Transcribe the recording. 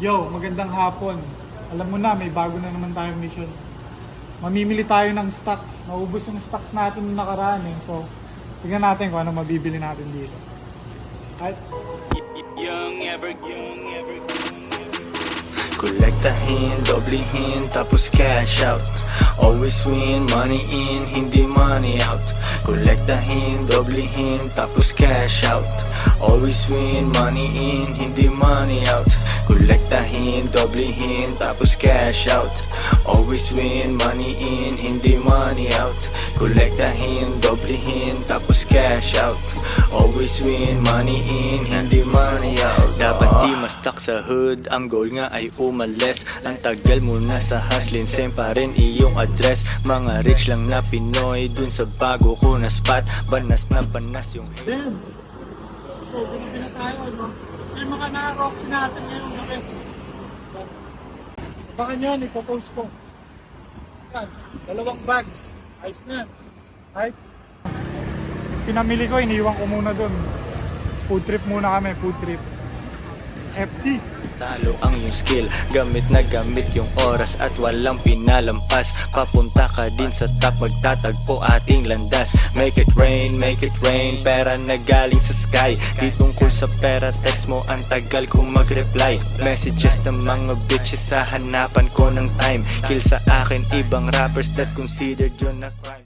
Yo, magandang hapon. Alam mo na, may bago na naman tayong mission. Mamimili tayo ng stocks. Maubos yung stocks natin nung nakaraan eh. So, tignan natin kung ano mabibili natin dito. Right? Kolektahin, doblehin, tapos cash out. Always win, money in, hindi money out. Kolektahin, doblehin, tapos cash out. Always win, money in, hindi money out. Kolektahin, doblehin, tapos cash out. Always win, money in, hindi money out. Kolektahin, doblehin, tapos cash out. Always win, money in, hindi money out. Dapat di ma-stuck sa hood, ang goal nga ay umalis. Ang tagal mo na sa hustling, same pa rin iyong address. Mga rich lang na Pinoy, dun sa bago ko na spot. Banas na banas yung Then, so bumili na tayo, no? Yung mga na-rocks natin ngayong gabi. Baka nyo, ipopost ko. Yan, 2 bags. Ayos na. Right? Pinamili ko, iniwan ko muna dun. Food trip muna kami, food trip. FT. talo ang iyong skill. Gamit na gamit yung oras at walang pinalampas. Papunta ka din sa top, magtatagpo ating landas. Make it rain, pera na galing sa sky. Di tungkol sa pera, text mo ang tagal kong mag-reply. Messages ng mga bitches sa hanapan ko ng time. Kill sa akin ibang rappers that considered yun na crime.